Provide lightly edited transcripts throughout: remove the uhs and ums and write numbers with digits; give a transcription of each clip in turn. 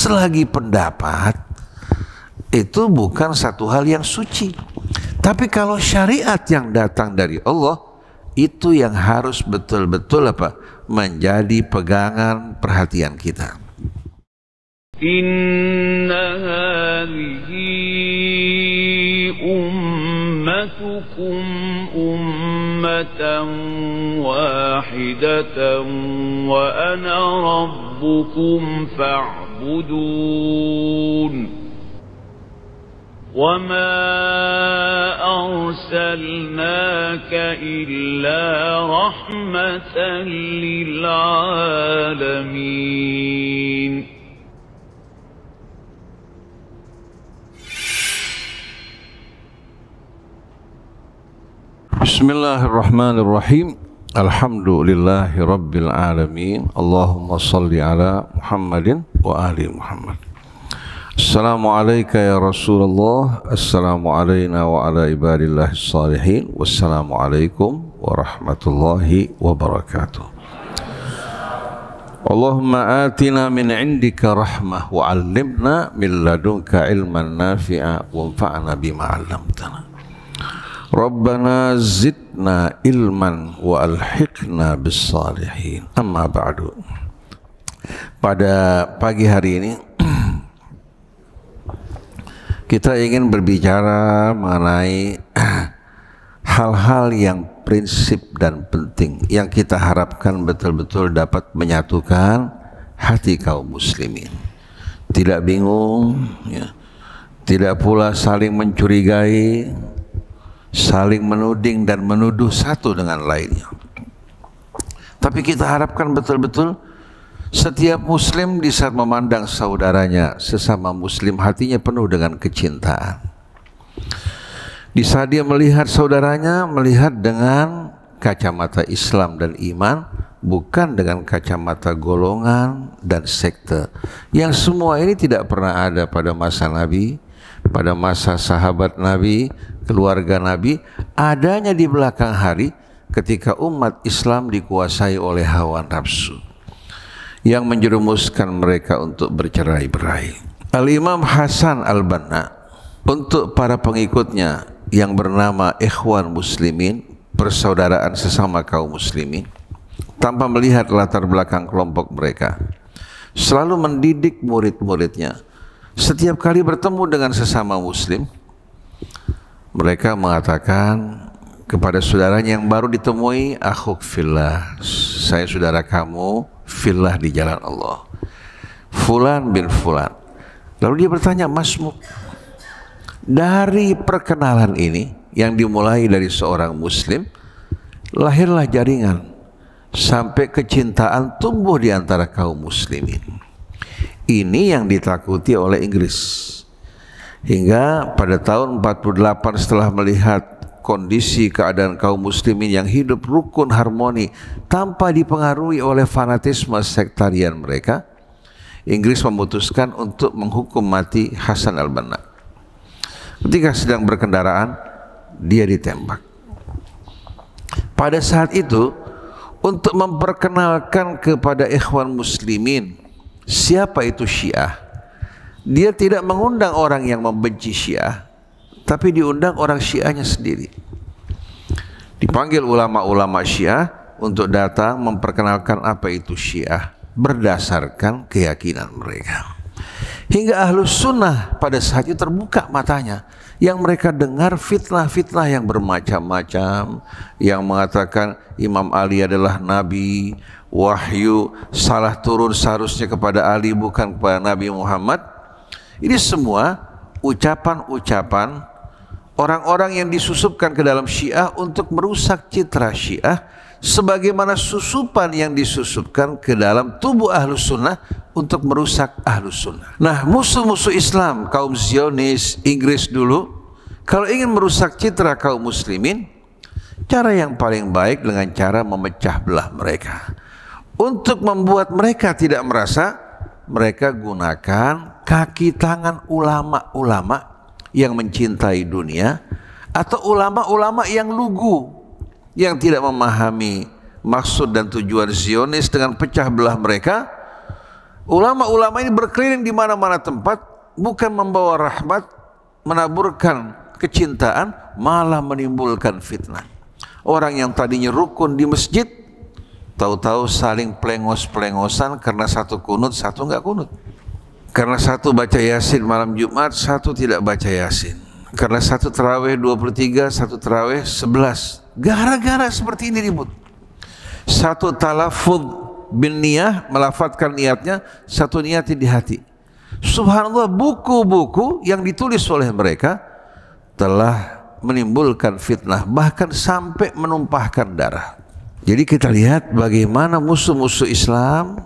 selagi pendapat itu bukan satu hal yang suci. Tapi kalau syariat yang datang dari Allah, itu yang harus betul-betul menjadi pegangan perhatian kita. Inna hadhihi ummatukum ummatan wahidatan wa ana rabbukum fa'budun. وَمَا أَرْسَلْنَاكَ إِلَّا رَحْمَةً لِلْعَالَمِينَ. Bismillahirrahmanirrahim. Alhamdulillahi Rabbil Alamin. Allahumma salli ala Muhammadin wa ali Muhammad. Assalamualaikum ya Rasulullah. Assalamualaikum wa ala ibadillahis salihin. Wassalamualaikum warahmatullahi wabarakatuh. Allahumma atina min indika rahmah wa 'allimna min ladunka ilman nafi'a wanfa'na bima 'allamtana. Rabbana zidna ilman wa alhiqna bis salihin. Amma ba'du. Pada pagi hari ini kita ingin berbicara mengenai hal-hal yang prinsip dan penting yang kita harapkan betul-betul dapat menyatukan hati kaum muslimin. Tidak bingung, ya. Tidak pula saling mencurigai, saling menuding dan menuduh satu dengan lainnya. Tapi kita harapkan betul-betul setiap muslim di saat memandang saudaranya sesama muslim, hatinya penuh dengan kecintaan. Di saat dia melihat saudaranya, melihat dengan kacamata Islam dan iman, bukan dengan kacamata golongan dan sekte. Yang semua ini tidak pernah ada pada masa Nabi, pada masa sahabat Nabi, keluarga Nabi. Adanya di belakang hari ketika umat Islam dikuasai oleh hawa nafsu yang menjerumuskan mereka untuk bercerai-berai. Al-Imam Hasan Al-Banna untuk para pengikutnya yang bernama Ikhwan Muslimin, persaudaraan sesama kaum muslimin, tanpa melihat latar belakang kelompok mereka, selalu mendidik murid-muridnya. Setiap kali bertemu dengan sesama muslim, mereka mengatakan kepada saudaranya yang baru ditemui, akhuk fillah, saya saudara kamu fillah di jalan Allah, fulan bin fulan. Lalu dia bertanya, masmuk. Dari perkenalan ini yang dimulai dari seorang muslim, lahirlah jaringan sampai kecintaan tumbuh di antara kaum muslimin. Ini yang ditakuti oleh Inggris. Hingga pada tahun 48 setelah melihat kondisi keadaan kaum muslimin yang hidup rukun harmoni tanpa dipengaruhi oleh fanatisme sektarian mereka, Inggris memutuskan untuk menghukum mati Hasan Al-Banna. Ketika sedang berkendaraan, dia ditembak. Pada saat itu, untuk memperkenalkan kepada ikhwan muslimin siapa itu Syiah, dia tidak mengundang orang yang membenci Syiah, tapi diundang orang Syiahnya sendiri. Dipanggil ulama-ulama Syiah untuk datang memperkenalkan apa itu Syiah berdasarkan keyakinan mereka. Hingga Ahlus Sunnah pada saat itu terbuka matanya, yang mereka dengar fitnah-fitnah yang bermacam-macam, yang mengatakan Imam Ali adalah Nabi, wahyu salah turun seharusnya kepada Ali bukan kepada Nabi Muhammad. Ini semua ucapan-ucapan orang-orang yang disusupkan ke dalam Syiah untuk merusak citra Syiah, sebagaimana susupan yang disusupkan ke dalam tubuh Ahlus Sunnah untuk merusak Ahlus Sunnah. Nah, musuh-musuh Islam, kaum Zionis, Inggris dulu, kalau ingin merusak citra kaum muslimin, cara yang paling baik dengan cara memecah belah mereka. Untuk membuat mereka tidak merasa, mereka gunakan kaki tangan ulama-ulama yang mencintai dunia, atau ulama-ulama yang lugu, yang tidak memahami maksud dan tujuan Zionis dengan pecah belah mereka. Ulama-ulama ini berkeliling di mana-mana tempat, bukan membawa rahmat, menaburkan kecintaan, malah menimbulkan fitnah. Orang yang tadinya rukun di masjid, tahu-tahu saling plengos-plengosan karena satu kunut, satu enggak kunut. Karena satu baca Yasin malam Jumat, satu tidak baca Yasin. Karena satu tarawih 23, satu tarawih 11. Gara-gara seperti ini ribut. Satu talafudz bin niyah, melafadzkan niatnya, satu niatnya di hati. Subhanallah, buku-buku yang ditulis oleh mereka telah menimbulkan fitnah, bahkan sampai menumpahkan darah. Jadi kita lihat bagaimana musuh-musuh Islam,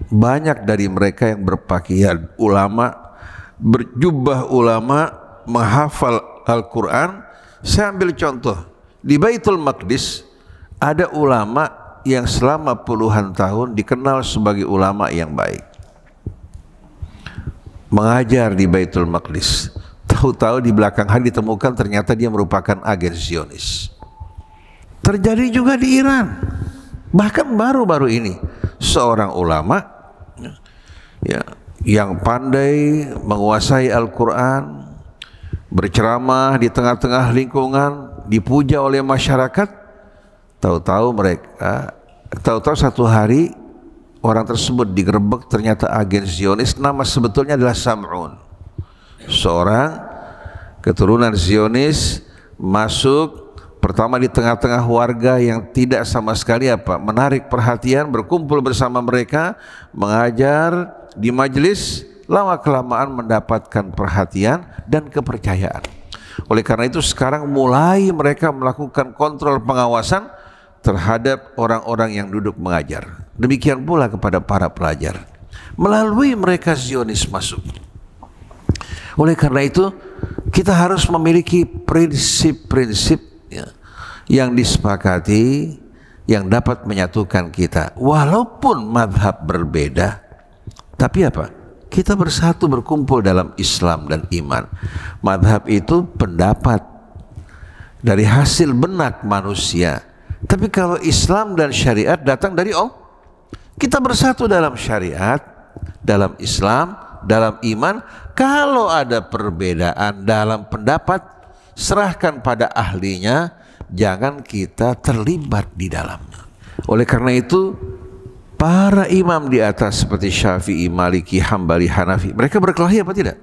banyak dari mereka yang berpakaian ulama, berjubah ulama, menghafal Al-Quran. Saya ambil contoh, di Baitul Maqdis ada ulama yang selama puluhan tahun dikenal sebagai ulama yang baik, mengajar di Baitul Maqdis. Tahu-tahu di belakang hari ditemukan ternyata dia merupakan agen Zionis. Terjadi juga di Iran. Bahkan baru-baru ini seorang ulama ya, yang pandai menguasai Al-Quran, berceramah di tengah-tengah lingkungan, dipuja oleh masyarakat. Tahu-tahu satu hari orang tersebut digerebek, ternyata agen Zionis. Nama sebetulnya adalah Sam'un, seorang keturunan Zionis, masuk pertama di tengah-tengah warga yang tidak sama sekali menarik perhatian, berkumpul bersama mereka, mengajar di majelis, lama kelamaan mendapatkan perhatian dan kepercayaan. Oleh karena itu sekarang mulai mereka melakukan kontrol pengawasan terhadap orang-orang yang duduk mengajar. Demikian pula kepada para pelajar. Melalui mereka Zionis masuk. Oleh karena itu kita harus memiliki prinsip-prinsip ya, yang disepakati, yang dapat menyatukan kita. Walaupun mazhab berbeda, tapi kita bersatu berkumpul dalam Islam dan iman. Mazhab itu pendapat dari hasil benak manusia. Tapi kalau Islam dan syariat datang dari Allah, kita bersatu dalam syariat, dalam Islam, dalam iman. Kalau ada perbedaan dalam pendapat, serahkan pada ahlinya, jangan kita terlibat di dalamnya. Oleh karena itu para imam di atas seperti Syafi'i, Maliki, Hambali, Hanafi, mereka berkelahi apa tidak?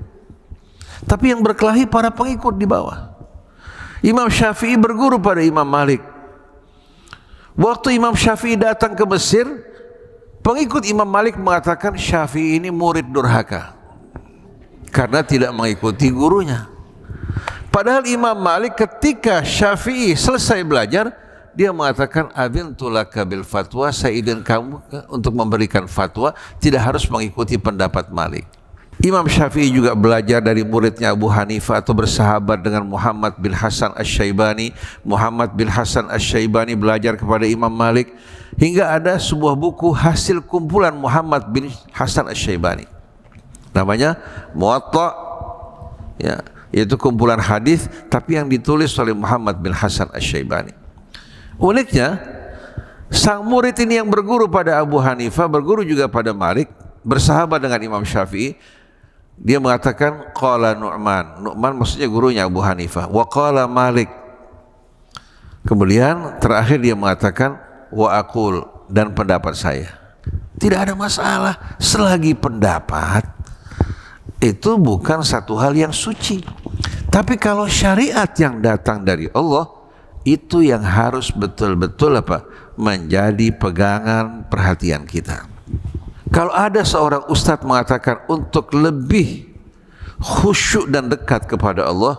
Tapi yang berkelahi para pengikut di bawah. Imam Syafi'i berguru pada Imam Malik. Waktu Imam Syafi'i datang ke Mesir, pengikut Imam Malik mengatakan Syafi'i ini murid durhaka karena tidak mengikuti gurunya. Padahal Imam Malik ketika Syafi'i selesai belajar, dia mengatakan adzintu laka bil fatwa, saya izin kamu untuk memberikan fatwa, tidak harus mengikuti pendapat Malik. Imam Syafi'i juga belajar dari muridnya Abu Hanifah atau bersahabat dengan Muhammad bin Hasan Asy-Syaibani. Muhammad bin Hasan Asy-Syaibani belajar kepada Imam Malik, hingga ada sebuah buku hasil kumpulan Muhammad bin Hasan Asy-Syaibani, namanya Muwatta, ya, yaitu kumpulan hadis tapi yang ditulis oleh Muhammad bin Hasan Asy-Syaibani. Uniknya, sang murid ini yang berguru pada Abu Hanifah, berguru juga pada Malik, bersahabat dengan Imam Syafi'i. Dia mengatakan qala Nu'man. Nu'man maksudnya gurunya Abu Hanifah. Wa qala Malik. Kemudian terakhir dia mengatakan wa aqul, dan pendapat saya. Tidak ada masalah selagi pendapat itu bukan satu hal yang suci. Tapi kalau syariat yang datang dari Allah, itu yang harus betul-betul menjadi pegangan perhatian kita. Kalau ada seorang ustadz mengatakan untuk lebih khusyuk dan dekat kepada Allah,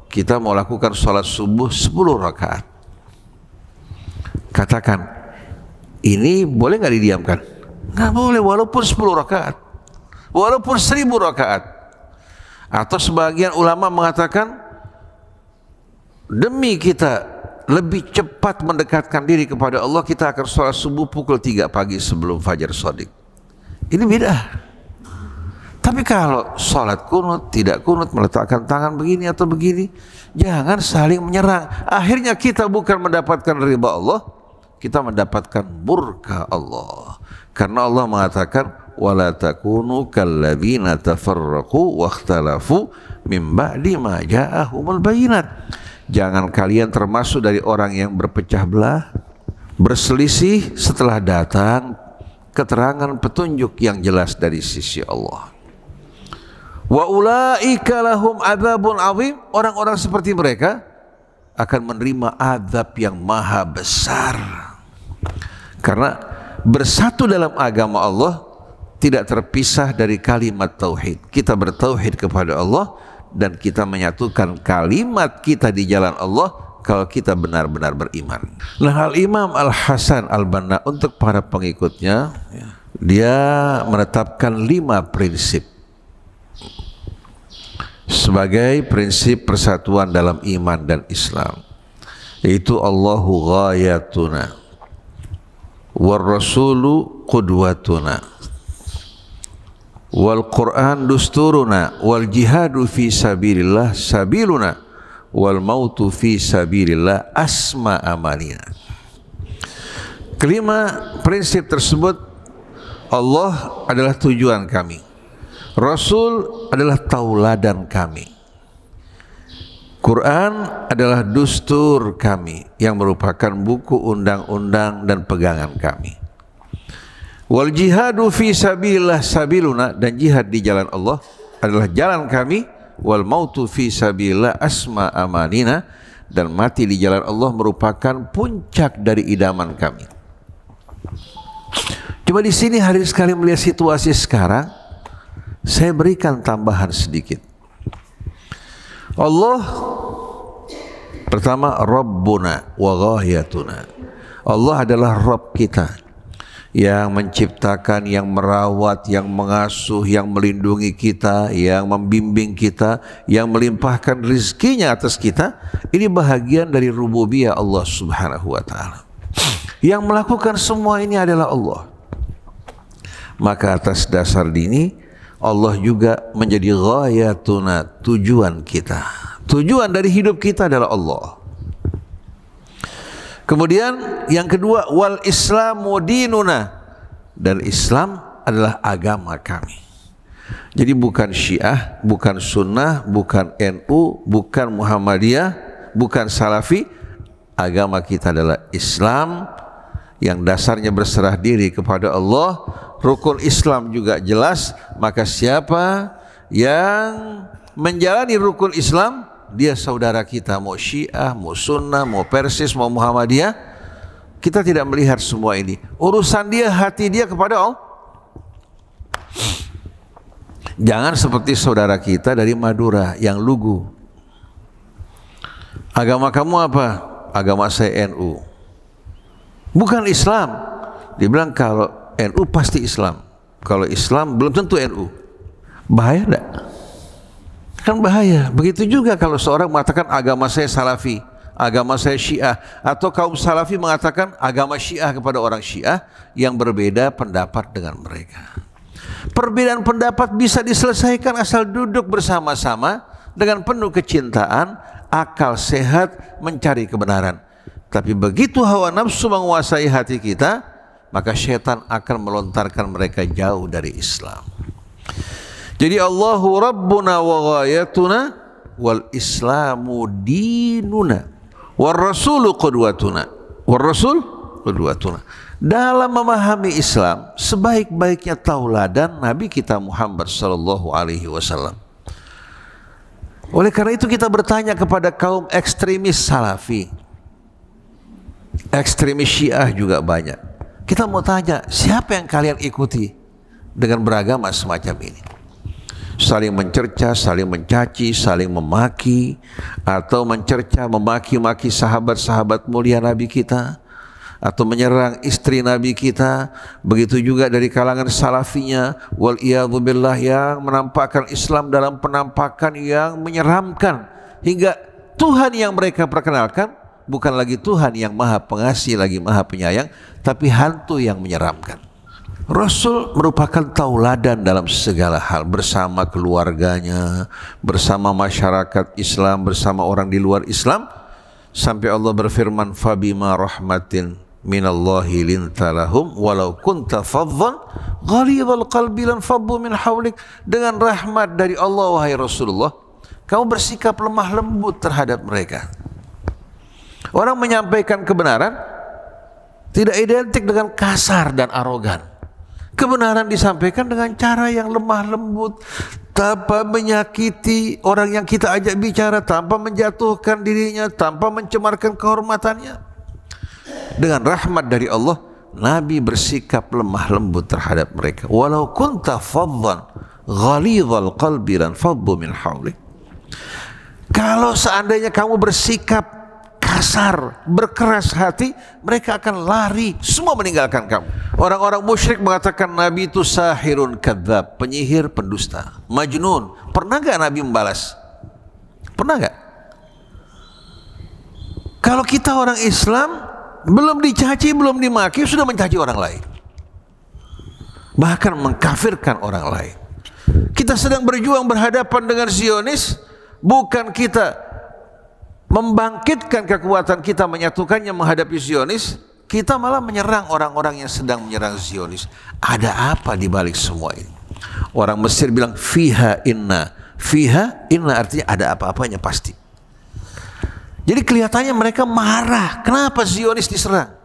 kita mau lakukan sholat subuh 10 rakaat. Katakan, ini boleh nggak didiamkan? Nggak boleh, walaupun 10 rakaat, walaupun 1000 rakaat. Atau sebagian ulama mengatakan, demi kita lebih cepat mendekatkan diri kepada Allah, kita akan sholat subuh pukul 3 pagi sebelum fajar shadiq. Ini bid'ah. Tapi kalau sholat kunut, tidak kunut, meletakkan tangan begini atau begini, jangan saling menyerang. Akhirnya kita bukan mendapatkan ridha Allah, kita mendapatkan murka Allah. Karena Allah mengatakan wa la takunu kalladzina tafarraqu wakhtalafu min ba'di ma ja'ahumul bayyinat. Jangan kalian termasuk dari orang yang berpecah belah, berselisih setelah datang keterangan petunjuk yang jelas dari sisi Allah. Wa ulaika lahum adzabun azim, orang-orang seperti mereka akan menerima azab yang maha besar. Karena bersatu dalam agama Allah tidak terpisah dari kalimat tauhid. Kita bertauhid kepada Allah dan kita menyatukan kalimat kita di jalan Allah kalau kita benar-benar beriman. Nah, Al-Imam Al-Hasan Al-Banna untuk para pengikutnya, dia menetapkan 5 prinsip sebagai prinsip persatuan dalam iman dan Islam, yaitu Allahu ghayatuna war rasulu qudwatuna wal Quran dusturuna wal jihadu fi sabilillah sabiluna wal mautu fi sabilillah asma amalina. Kelima prinsip tersebut, Allah adalah tujuan kami, Rasul adalah tauladan kami, Quran adalah dustur kami yang merupakan buku undang-undang dan pegangan kami. Wal jihadu fi sabilillah sabiluna, dan jihad di jalan Allah adalah jalan kami. Wal mautu fi sabilillah asma amanina, dan mati di jalan Allah merupakan puncak dari idaman kami. Coba di sini hadir sekali melihat situasi sekarang, saya berikan tambahan sedikit. Allah pertama Rabbuna wa ghayatuna. Allah adalah Rabb kita yang menciptakan, yang merawat, yang mengasuh, yang melindungi kita, yang membimbing kita, yang melimpahkan rizkinya atas kita. Ini bahagian dari rububiyah Allah subhanahu wa ta'ala. Yang melakukan semua ini adalah Allah. Maka atas dasar ini Allah juga menjadi ghayatuna, tujuan kita. Tujuan dari hidup kita adalah Allah. Kemudian yang kedua, wal islamu dinuna, dan Islam adalah agama kami. Jadi bukan Syiah, bukan Sunnah, bukan NU, bukan Muhammadiyah, bukan Salafi. Agama kita adalah Islam yang dasarnya berserah diri kepada Allah. Rukun Islam juga jelas. Maka siapa yang menjalani rukun Islam, dia saudara kita, mau Syiah, mau Sunnah, mau Persis, mau Muhammadiyah. Kita tidak melihat semua ini. Urusan dia, hati dia kepada Allah. Jangan seperti saudara kita dari Madura yang lugu. Agama kamu apa? Agama saya NU. Bukan Islam. Dia bilang kalau NU pasti Islam. Kalau Islam belum tentu NU. Bahaya enggak? Kan bahaya. Begitu juga kalau seorang mengatakan agama saya Salafi, agama saya Syiah, atau kaum Salafi mengatakan agama Syiah kepada orang Syiah yang berbeda pendapat dengan mereka. Perbedaan pendapat bisa diselesaikan asal duduk bersama-sama dengan penuh kecintaan, akal sehat, mencari kebenaran. Tapi begitu hawa nafsu menguasai hati kita, maka syaitan akan melontarkan mereka jauh dari Islam. Jadi Allahu Rabbuna wa ghayatuna wal Islamu dinuna war Rasulu qudwatuna. War Rasul qudwatuna. Dalam memahami Islam, sebaik-baiknya tauladan Nabi kita Muhammad sallallahu alaihi wasallam. Oleh karena itu kita bertanya kepada kaum ekstremis Salafi, ekstremis Syiah juga banyak. Kita mau tanya, siapa yang kalian ikuti dengan beragama semacam ini? Saling mencerca, saling mencaci, saling memaki, atau mencerca, memaki-maki sahabat-sahabat mulia Nabi kita, atau menyerang istri Nabi kita. Begitu juga dari kalangan Salafinya, wal iyadzu billah, yang menampakkan Islam dalam penampakan yang menyeramkan, hingga Tuhan yang mereka perkenalkan bukan lagi Tuhan yang maha pengasih, lagi maha penyayang, tapi hantu yang menyeramkan. Rasul merupakan tauladan dalam segala hal, bersama keluarganya, bersama masyarakat Islam, bersama orang di luar Islam, sampai Allah berfirman, fabima rahmatin minallahi lintalahum walau kunta faddan ghalidhal qalbi lan faddu min hawlik. Dengan rahmat dari Allah wahai Rasulullah, kamu bersikap lemah lembut terhadap mereka. Orang menyampaikan kebenaran tidak identik dengan kasar dan arogan. Kebenaran disampaikan dengan cara yang lemah lembut, tanpa menyakiti orang yang kita ajak bicara, tanpa menjatuhkan dirinya, tanpa mencemarkan kehormatannya. Dengan rahmat dari Allah, Nabi bersikap lemah lembut terhadap mereka. Walau kunta faddan ghalidhal qalbi lan faddu min hawlik. Kalau seandainya kamu bersikap kasar, berkeras hati, mereka akan lari, semua meninggalkan kamu. Orang-orang musyrik mengatakan Nabi itu sahirun kadzab, penyihir, pendusta, majnun. Pernah gak Nabi membalas? Pernah gak? Kalau kita orang Islam, belum dicaci, belum dimaki, sudah mencaci orang lain, bahkan mengkafirkan orang lain. Kita sedang berjuang berhadapan dengan Zionis, bukan kita membangkitkan kekuatan kita menyatukannya menghadapi Zionis, kita malah menyerang orang-orang yang sedang menyerang Zionis. Ada apa di balik semua ini? Orang Mesir bilang fiha inna artinya ada apa-apanya pasti. Jadi kelihatannya mereka marah, kenapa Zionis diserang?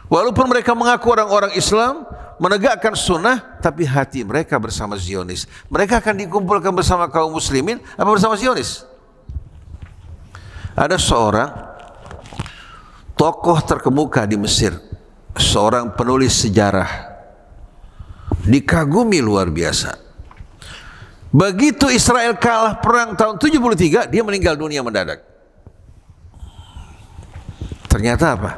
Walaupun mereka mengaku orang-orang Islam, menegakkan sunnah, tapi hati mereka bersama Zionis. Mereka akan dikumpulkan bersama kaum muslimin apa bersama Zionis? Ada seorang tokoh terkemuka di Mesir, seorang penulis sejarah, dikagumi luar biasa. Begitu Israel kalah perang tahun 73, dia meninggal dunia mendadak. Ternyata apa?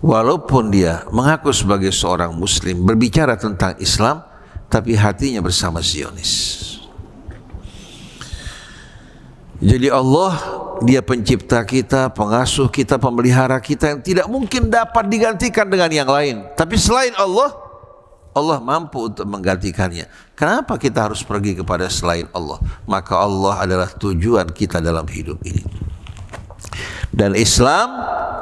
Walaupun dia mengaku sebagai seorang muslim, berbicara tentang Islam, tapi hatinya bersama Zionis. Jadi Allah, Dia pencipta kita, pengasuh kita, pemelihara kita yang tidak mungkin dapat digantikan dengan yang lain. Tapi selain Allah, Allah mampu untuk menggantikannya. Kenapa kita harus pergi kepada selain Allah? Maka Allah adalah tujuan kita dalam hidup ini. Dan Islam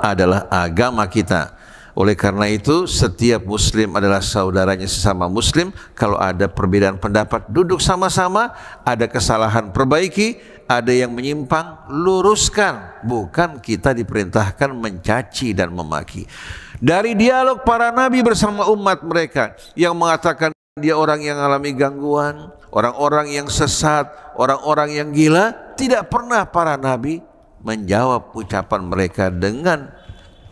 adalah agama kita. Oleh karena itu, setiap muslim adalah saudaranya sesama muslim. Kalau ada perbedaan pendapat, duduk sama-sama. Ada kesalahan, perbaiki. Ada yang menyimpang, luruskan. Bukan kita diperintahkan mencaci dan memaki. Dari dialog para nabi bersama umat mereka yang mengatakan dia orang yang alami gangguan, orang-orang yang sesat, orang-orang yang gila, tidak pernah para nabi menjawab ucapan mereka dengan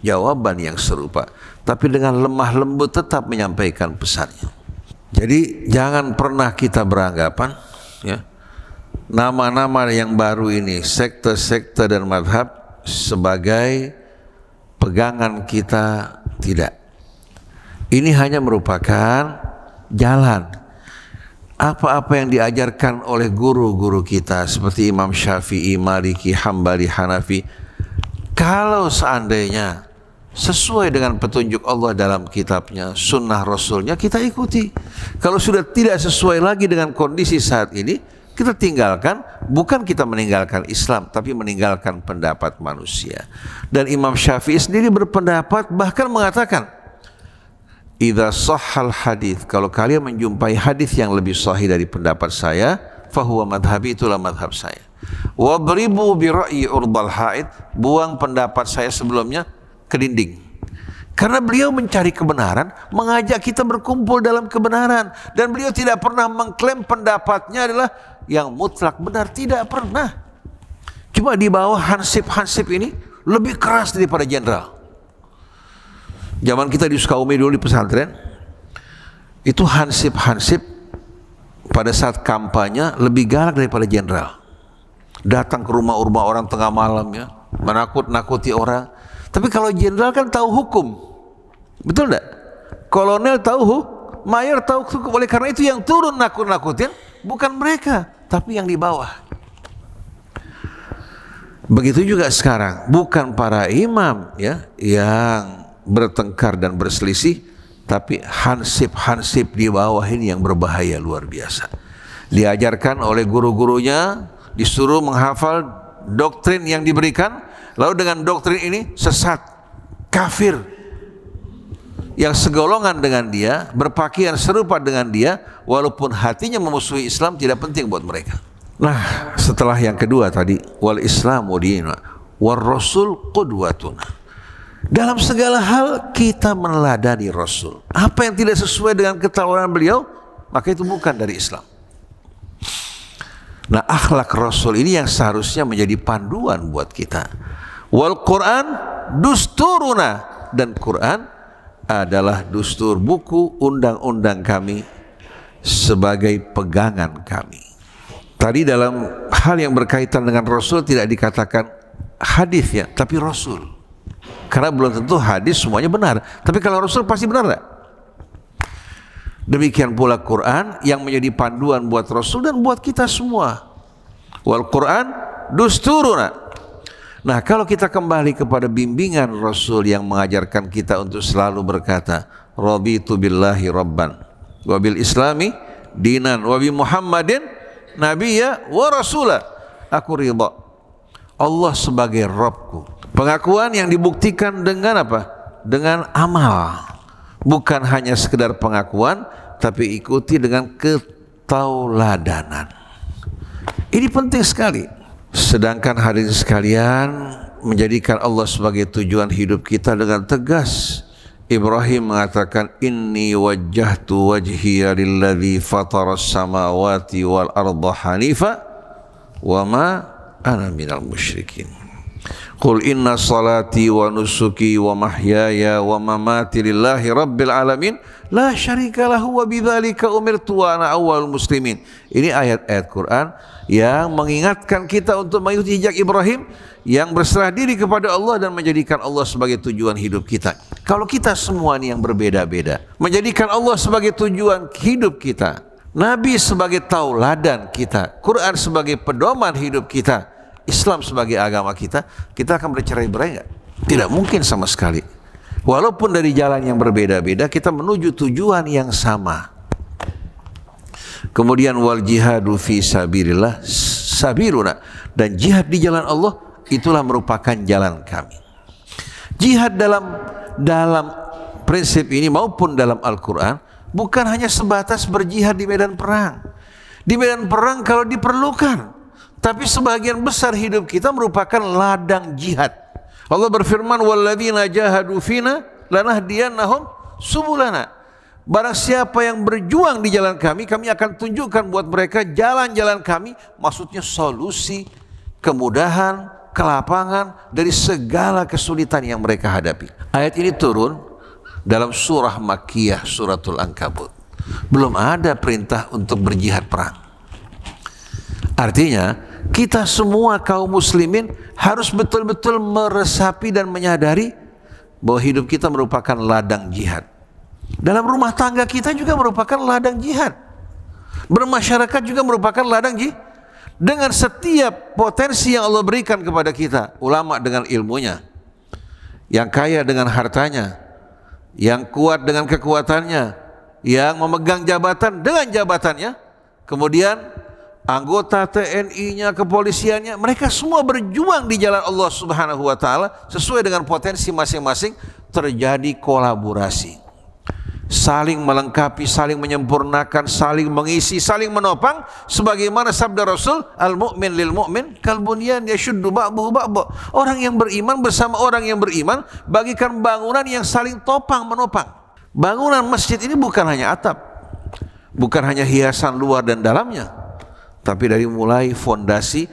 jawaban yang serupa, tapi dengan lemah lembut tetap menyampaikan pesannya. Jadi jangan pernah kita beranggapan ya, nama-nama yang baru ini, sekte-sekte dan madhab sebagai pegangan kita. Tidak. Ini hanya merupakan jalan. Apa-apa yang diajarkan oleh guru-guru kita seperti Imam Syafi'i, Maliki, Hambali, Hanafi, kalau seandainya sesuai dengan petunjuk Allah dalam kitabnya, sunnah Rasulnya, kita ikuti. Kalau sudah tidak sesuai lagi dengan kondisi saat ini, kita tinggalkan. Bukan kita meninggalkan Islam, tapi meninggalkan pendapat manusia. Dan Imam Syafi'i sendiri berpendapat, bahkan mengatakan, idza sahhal hadits, kalau kalian menjumpai hadis yang lebih sahih dari pendapat saya, fahuwa madhabi, itulah madhab saya. Wadribu bi ra'yi urdal haid, buang pendapat saya sebelumnya ke dinding. Karena beliau mencari kebenaran, mengajak kita berkumpul dalam kebenaran, dan beliau tidak pernah mengklaim pendapatnya adalah yang mutlak benar, tidak pernah. Cuma di bawah hansip-hansip ini lebih keras daripada jenderal. Zaman kita di Sukaumi dulu di pesantren, itu hansip-hansip pada saat kampanye lebih galak daripada jenderal. Datang ke rumah-rumah orang tengah malam ya, menakut-nakuti orang. Tapi kalau jenderal kan tahu hukum, betul enggak? Kolonel tahu, mayor tahu hukum. Oleh karena itu yang turun nakut-nakutin bukan mereka, tapi yang di bawah. Begitu juga sekarang, bukan para imam ya yang bertengkar dan berselisih, tapi hansip-hansip di bawah ini yang berbahaya luar biasa. Diajarkan oleh guru-gurunya, disuruh menghafal doktrin yang diberikan, lalu dengan doktrin ini sesat. kafir yang segolongan dengan dia, berpakaian serupa dengan dia, walaupun hatinya memusuhi Islam, tidak penting buat mereka. Nah, setelah yang kedua tadi, wal Islamu dinuna war rasul qudwatuna. Dalam segala hal kita meneladani Rasul. Apa yang tidak sesuai dengan ketahuan beliau, maka itu bukan dari Islam. Nah, akhlak Rasul ini yang seharusnya menjadi panduan buat kita. Wal Quran dusturuna, dan Quran adalah dustur, buku undang-undang kami sebagai pegangan kami. Tadi dalam hal yang berkaitan dengan Rasul tidak dikatakan hadis ya, tapi Rasul. Karena belum tentu hadis semuanya benar, tapi kalau Rasul pasti benar enggak? Demikian pula Quran yang menjadi panduan buat Rasul dan buat kita semua. Wal Quran dusturuna. Nah, kalau kita kembali kepada bimbingan Rasul yang mengajarkan kita untuk selalu berkata, raditu billahi rabban wa bil islami dinan wa bi Muhammadin nabiyya wa rasula. Aku ridha Allah sebagai Rabbku. Pengakuan yang dibuktikan dengan apa? Dengan amal. Bukan hanya sekedar pengakuan, tapi ikuti dengan ketauladanan. Ini penting sekali. Sedangkan hadirin sekalian, menjadikan Allah sebagai tujuan hidup kita dengan tegas. Ibrahim mengatakan, inni wajjahtu wajhiya lilladzi fataras samawati wal arda hanifa wa ma ana minal musyrikin. Qul inna salati wa nusuki wa mahyaya wa mamati lillahi rabbil alamin la syarika lahu wa bidzalika umirtu wa ana awwalul muslimin. Ini ayat-ayat Quran yang mengingatkan kita untuk mengikuti jejak Ibrahim yang berserah diri kepada Allah dan menjadikan Allah sebagai tujuan hidup kita. Kalau kita semua ini yang berbeda-beda menjadikan Allah sebagai tujuan hidup kita, Nabi sebagai tauladan kita, Quran sebagai pedoman hidup kita, Islam sebagai agama kita, kita akan bercerai-berai enggak? Tidak mungkin sama sekali. Walaupun dari jalan yang berbeda-beda, kita menuju tujuan yang sama. Kemudian wal jihadu fi sabilillah sabiruna, dan jihad di jalan Allah itulah merupakan jalan kami. Jihad dalam prinsip ini maupun dalam Al-Quran bukan hanya sebatas berjihad di medan perang. Di medan perang kalau diperlukan, tapi sebagian besar hidup kita merupakan ladang jihad. Allah berfirman, walladzina jahadu fina lanahdiyannahum subulana. Barang siapa yang berjuang di jalan kami, kami akan tunjukkan buat mereka jalan-jalan kami, maksudnya solusi, kemudahan, kelapangan dari segala kesulitan yang mereka hadapi. Ayat ini turun dalam surah Makkiyah, suratul Ankabut. Belum ada perintah untuk berjihad perang. Artinya, kita semua kaum muslimin harus betul-betul meresapi dan menyadari bahwa hidup kita merupakan ladang jihad. Dalam rumah tangga kita juga merupakan ladang jihad. Bermasyarakat juga merupakan ladang jihad. Dengan setiap potensi yang Allah berikan kepada kita, ulama dengan ilmunya, yang kaya dengan hartanya, yang kuat dengan kekuatannya, yang memegang jabatan dengan jabatannya, kemudian anggota TNI-nya, kepolisiannya, mereka semua berjuang di jalan Allah Subhanahu wa taala sesuai dengan potensi masing-masing. Terjadi kolaborasi, saling melengkapi, saling menyempurnakan, saling mengisi, saling menopang, sebagaimana sabda Rasul, al-mu'min lil mu'min kal bunyan yashuddu ba'dahu ba'dha. Orang yang beriman bersama orang yang beriman bagikan bangunan yang saling topang menopang. Bangunan masjid ini bukan hanya atap, bukan hanya hiasan luar dan dalamnya, tapi dari mulai fondasi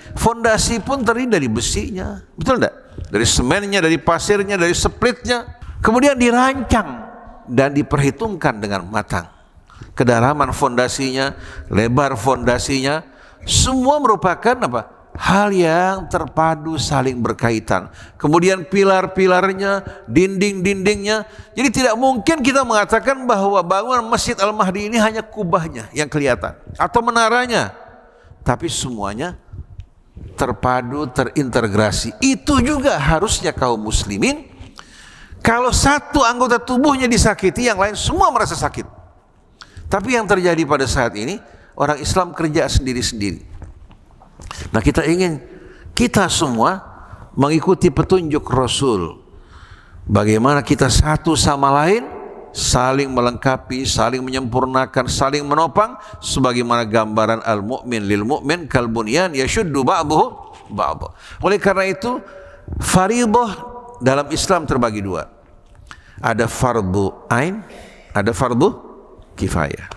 pun terdiri dari besinya, betul enggak? Dari semennya, dari pasirnya, dari splitnya, kemudian dirancang dan diperhitungkan dengan matang. Kedalaman fondasinya, lebar fondasinya, semua merupakan apa? Hal yang terpadu saling berkaitan. Kemudian pilar-pilarnya, dinding-dindingnya. Jadi tidak mungkin kita mengatakan bahwa bangunan Masjid Al-Mahdi ini hanya kubahnya yang kelihatan atau menaranya, tapi semuanya terpadu, terintegrasi. Itu juga harusnya kaum muslimin. Kalau satu anggota tubuhnya disakiti, yang lain semua merasa sakit. Tapi yang terjadi pada saat ini, orang Islam kerja sendiri-sendiri. Nah, kita ingin kita semua mengikuti petunjuk Rasul, Bagaimana kita satu sama lain saling melengkapi, saling menyempurnakan, saling menopang, sebagaimana gambaran al-mu'min lil mu'min kal bunyan yashuddu ba'dahu ba'd. Oleh karena itu, fardhah dalam Islam terbagi dua. Ada fardhu ain, ada fardhu kifayah.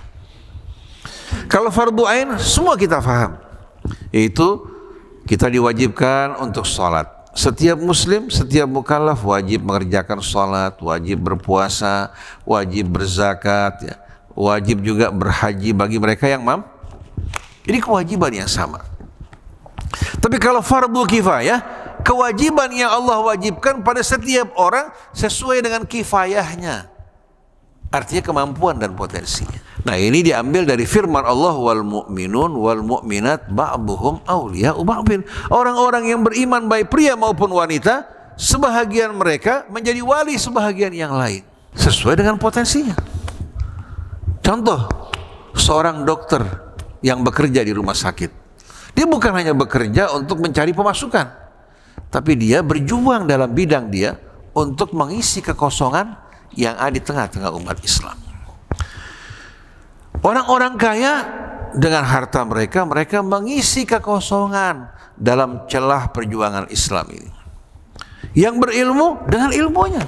Kalau fardhu ain semua kita faham, yaitu kita diwajibkan untuk sholat. Setiap muslim, setiap mukallaf wajib mengerjakan sholat, wajib berpuasa, wajib berzakat, ya. Wajib juga berhaji bagi mereka yang mampu. Ini kewajiban yang sama. Tapi kalau fardhu kifayah, kewajiban yang Allah wajibkan pada setiap orang sesuai dengan kifayahnya. Artinya kemampuan dan potensinya. Nah, ini diambil dari firman Allah, wal mu'minun wal mu'minat ba'duhum awliya'u ba'din. Orang-orang yang beriman baik pria maupun wanita, sebahagian mereka menjadi wali sebahagian yang lain sesuai dengan potensinya. Contoh, seorang dokter yang bekerja di rumah sakit. Dia bukan hanya bekerja untuk mencari pemasukan, tapi dia berjuang dalam bidang dia untuk mengisi kekosongan yang ada di tengah-tengah umat Islam. Orang-orang kaya dengan harta mereka, mereka mengisi kekosongan dalam celah perjuangan Islam ini. Yang berilmu dengan ilmunya,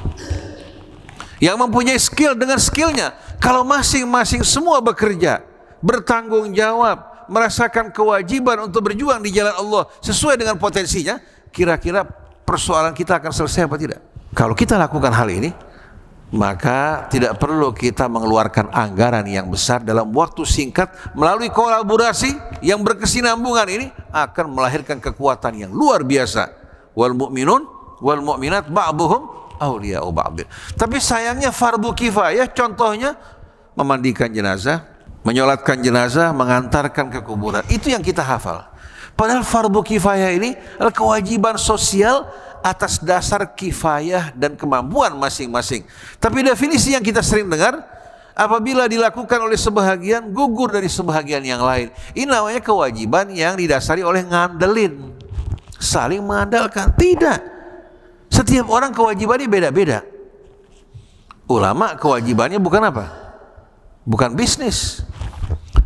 yang mempunyai skill dengan skillnya. Kalau masing-masing semua bekerja, bertanggung jawab, merasakan kewajiban untuk berjuang di jalan Allah sesuai dengan potensinya, kira-kira persoalan kita akan selesai apa tidak? Kalau kita lakukan hal ini, maka tidak perlu kita mengeluarkan anggaran yang besar dalam waktu singkat. Melalui kolaborasi yang berkesinambungan ini akan melahirkan kekuatan yang luar biasa. Wal mu'minun wal mu'minat ba'duhum awliya'u ba'd. Tapi sayangnya fardhu kifayah, contohnya memandikan jenazah, menyolatkan jenazah, mengantarkan ke kuburan. Itu yang kita hafal. Padahal fardhu kifayah ini adalah kewajiban sosial atas dasar kifayah dan kemampuan masing-masing. Tapi definisi yang kita sering dengar, apabila dilakukan oleh sebahagian, gugur dari sebahagian yang lain. Ini namanya kewajiban yang didasari oleh ngandelin, saling mengandalkan. Tidak. Setiap orang kewajibannya beda-beda. Ulama kewajibannya bukan apa? Bukan bisnis,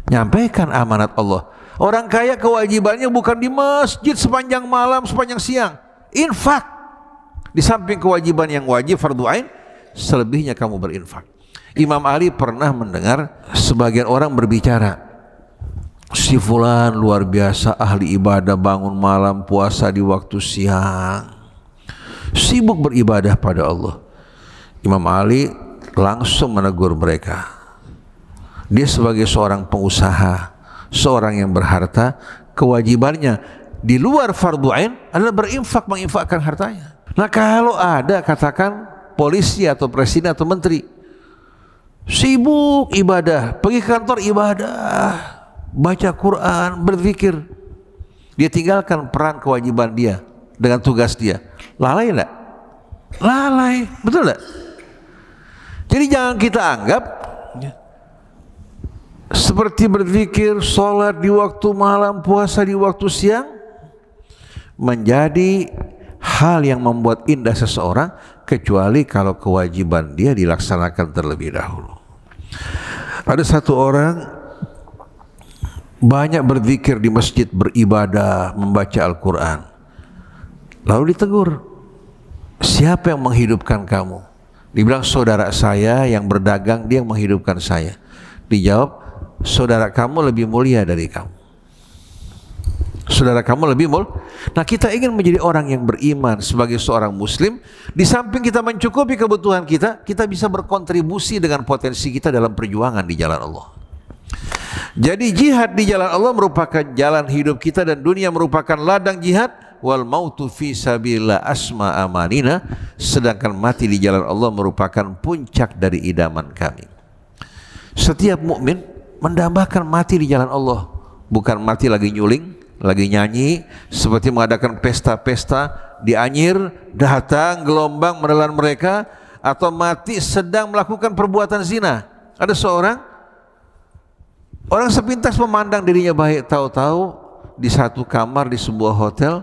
nyampaikan amanat Allah. Orang kaya kewajibannya bukan di masjid sepanjang malam, sepanjang siang. Infak. Di samping kewajiban yang wajib fardhu ain, selebihnya kamu berinfak. Imam Ali pernah mendengar sebagian orang berbicara, si fulan luar biasa ahli ibadah, bangun malam, puasa di waktu siang, sibuk beribadah pada Allah. Imam Ali langsung menegur mereka. Dia sebagai seorang pengusaha, seorang yang berharta, kewajibannya di luar fardhu ain adalah berinfak, menginfakkan hartanya. Nah, kalau ada katakan polisi atau presiden atau menteri sibuk ibadah, pergi ke kantor ibadah, baca Quran, berzikir, dia tinggalkan peran kewajiban dia dengan tugas dia, lalai enggak? Lalai, betul enggak? Jadi jangan kita anggap seperti berzikir, sholat di waktu malam, puasa di waktu siang menjadi hal yang membuat indah seseorang, kecuali kalau kewajiban dia dilaksanakan terlebih dahulu. Ada satu orang banyak berzikir di masjid, beribadah, membaca Al-Quran. Lalu ditegur, siapa yang menghidupkan kamu? Dibilang, saudara saya yang berdagang, dia yang menghidupkan saya. Dijawab, saudara kamu lebih mulia dari kamu. Saudara kamu lebih mulia. Nah, kita ingin menjadi orang yang beriman sebagai seorang muslim. Di samping kita mencukupi kebutuhan kita, kita bisa berkontribusi dengan potensi kita dalam perjuangan di jalan Allah. Jadi jihad di jalan Allah merupakan jalan hidup kita, dan dunia merupakan ladang jihad. Wal mautu fi sabilillah asma amanina, sedangkan mati di jalan Allah merupakan puncak dari idaman kami. Setiap mukmin mendambakan mati di jalan Allah, bukan mati lagi nyuling, lagi nyanyi, seperti mengadakan pesta-pesta di Anyir, datang gelombang menelan mereka, atau mati sedang melakukan perbuatan zina. Ada seorang orang sepintas memandang dirinya baik, tahu-tahu di satu kamar di sebuah hotel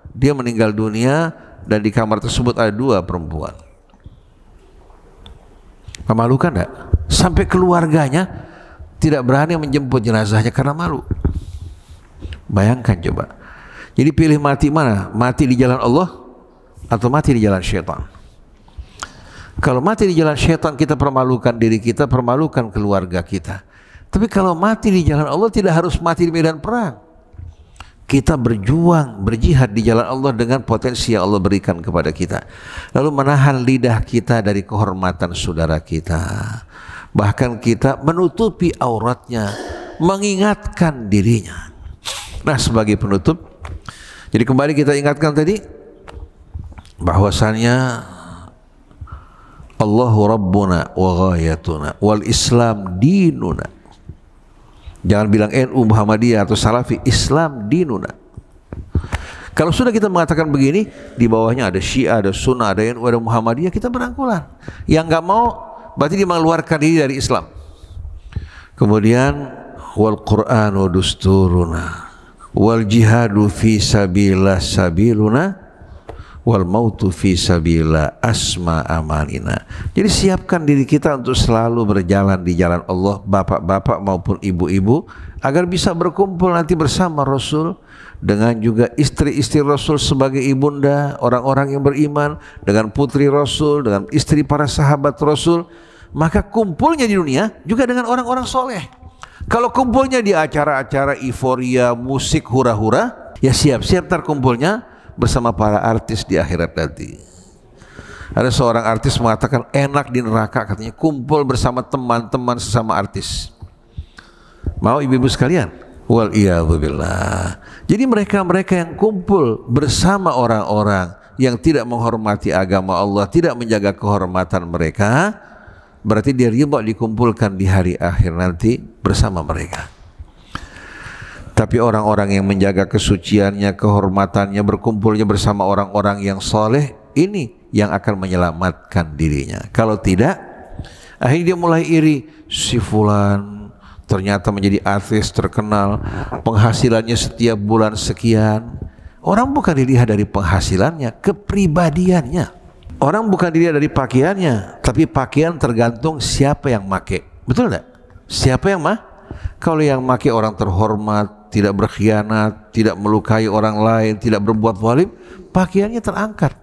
dia meninggal dunia, dan di kamar tersebut ada 2 perempuan. Memalukan enggak? Sampai keluarganya tidak berani menjemput jenazahnya karena malu. Bayangkan coba. Jadi pilih mati mana? Mati di jalan Allah atau mati di jalan syaitan? Kalau mati di jalan syaitan, kita permalukan diri kita, permalukan keluarga kita. Tapi kalau mati di jalan Allah, tidak harus mati di medan perang. Kita berjuang, berjihad di jalan Allah dengan potensi yang Allah berikan kepada kita. Lalu menahan lidah kita dari kehormatan saudara kita. Bahkan kita menutupi auratnya, mengingatkan dirinya. Nah, sebagai penutup, jadi kembali kita ingatkan tadi bahwasannya Allahu Rabbuna wa ghayatuna wal Islam dinuna. Jangan bilang NU, Muhammadiyah atau Salafi, Islam dinuna. Kalau sudah kita mengatakan begini, di bawahnya ada Syiah, ada Sunnah, ada NU, ada Muhammadiyah, kita berangkulan. Yang enggak mau berarti dia mengeluarkan diri dari Islam. Kemudian wal Qur'anu dusturuna wal jihadu fi sabilillah sabiluna wal mautu fi sabila asma amalina. Jadi siapkan diri kita untuk selalu berjalan di jalan Allah, bapak-bapak maupun ibu-ibu, agar bisa berkumpul nanti bersama Rasul, dengan juga istri-istri Rasul sebagai ibunda, orang-orang yang beriman, dengan putri Rasul, dengan istri para sahabat Rasul. Maka kumpulnya di dunia juga dengan orang-orang soleh. Kalau kumpulnya di acara-acara euforia, musik, hura-hura, ya siap-siap terkumpulnya bersama para artis di akhirat nanti. Ada seorang artis mengatakan enak di neraka, katanya kumpul bersama teman-teman sesama artis. Mau ibu-ibu sekalian? Wal iyadzubillah. Jadi mereka-mereka yang kumpul bersama orang-orang yang tidak menghormati agama Allah, tidak menjaga kehormatan mereka, berarti dia ridha dikumpulkan di hari akhir nanti bersama mereka. Tapi orang-orang yang menjaga kesuciannya, kehormatannya, berkumpulnya bersama orang-orang yang soleh, ini yang akan menyelamatkan dirinya. Kalau tidak, akhirnya dia mulai iri. Si fulan ternyata menjadi artis terkenal, penghasilannya setiap bulan sekian. Orang bukan dilihat dari penghasilannya, kepribadiannya. Orang bukan dilihat dari pakaiannya, tapi pakaian tergantung siapa yang make. Betul enggak? Siapa yang Kalau yang make orang terhormat, tidak berkhianat, tidak melukai orang lain, tidak berbuat zalim, pakaiannya terangkat.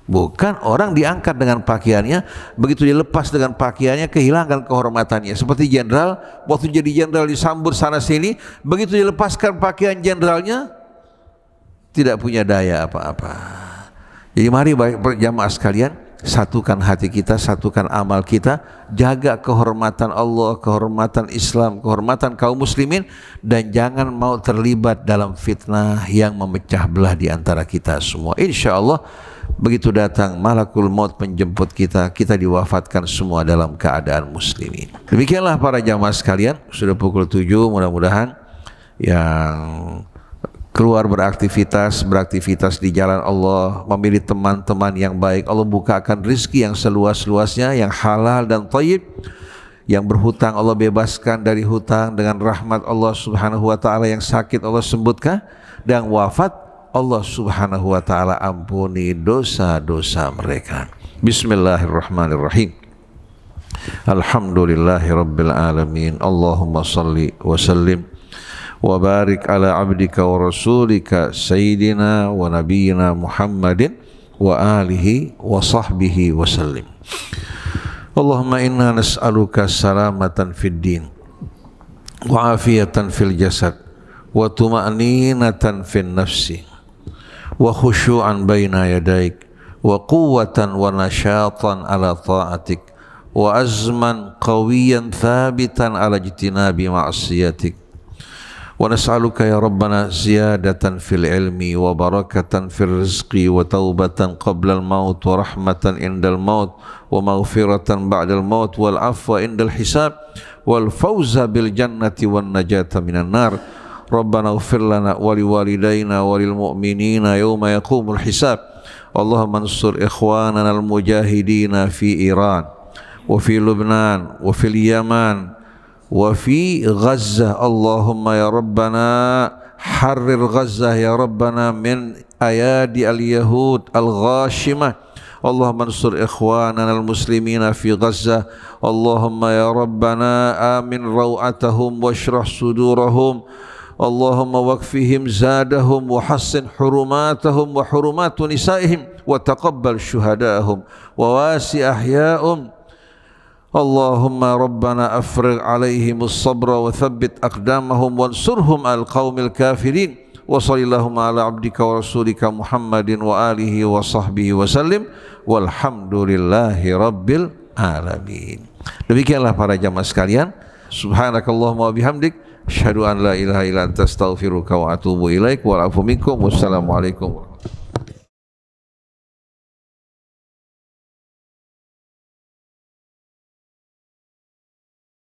Bukan orang diangkat dengan pakaiannya, begitu dilepas dengan pakaiannya kehilangan kehormatannya. Seperti jenderal, waktu jadi jenderal disambut sana sini, begitu dilepaskan pakaian jenderalnya, tidak punya daya apa-apa. Jadi mari jamaah sekalian, satukan hati kita, satukan amal kita, jaga kehormatan Allah, kehormatan Islam, kehormatan kaum muslimin, dan jangan mau terlibat dalam fitnah yang memecah belah di antara kita semua. Insya Allah begitu datang malakul maut menjemput kita, kita diwafatkan semua dalam keadaan muslimin. Demikianlah para jamaah sekalian, sudah pukul 7, mudah-mudahan yang keluar beraktivitas di jalan Allah, memilih teman-teman yang baik, Allah bukakan rezeki yang seluas-luasnya, yang halal dan thayyib. Yang berhutang Allah bebaskan dari hutang dengan rahmat Allah Subhanahu wa taala, yang sakit Allah sembuhkan, dan wafat Allah Subhanahu wa taala ampuni dosa-dosa mereka. Bismillahirrahmanirrahim. Alhamdulillahirabbil alamin. Allahumma shalli wa sallim wa barik ala abdika wa rasulika sayyidina wa nabiyyina Muhammadin wa alihi wa sahbihi wa sallim. Allahumma inna nas'aluka salamatan fid din wa afiyatan fil jasad wa tuma'ninatan fin nafsi wa khusyu'an baina yadaik wa quwwatan wa nasyatan ala ta'atik wa azman qawiyan thabitan ala ijtinabi ma'asiyatik. ونسألك يا ربنا زيادة في العلم وبركة في الرزق وتوبة قبل الموت ورحمة عند الموت ومغفرة بعد الموت والعفو عند الحساب والفوز بالجنة والنجاة من النار. ربنا اغفر لنا ولوالدينا وللمؤمنين يوم يقوم الحساب. اللهم انصر إخواننا المجاهدين في إيران وفي لبنان وفي اليمن وفي غزة. اللهم يا ربنا حرر غزة يا ربنا من أيادي اليهود الغاشمة. Allahumma ansur ikhwanana al-muslimina fi Gaza. Allahumma ya Rabbana amin raw'atahum washrah sudurahum. Allahumma wakfihim zadahum wa hassin hurumatahum wa hurumatu nisaihim wa taqabbal syuhadahum wa wasi ahya'um. Allahumma rabbana afrigh alaihimus sabra wa thabbit aqdamahum wansurhum al qaumil kafirin. Wa sallallahu ala abdika wa rasulika Muhammadin wa alihi wa sahbihi wa sallim walhamdulillahi rabbil alamin. Demikianlah para jamaah sekalian, subhanakallahumma wa bihamdik asyhadu an la ilaha illa anta astaghfiruka wa atubu ilaik wa afu minkum. Wassalamualaikum.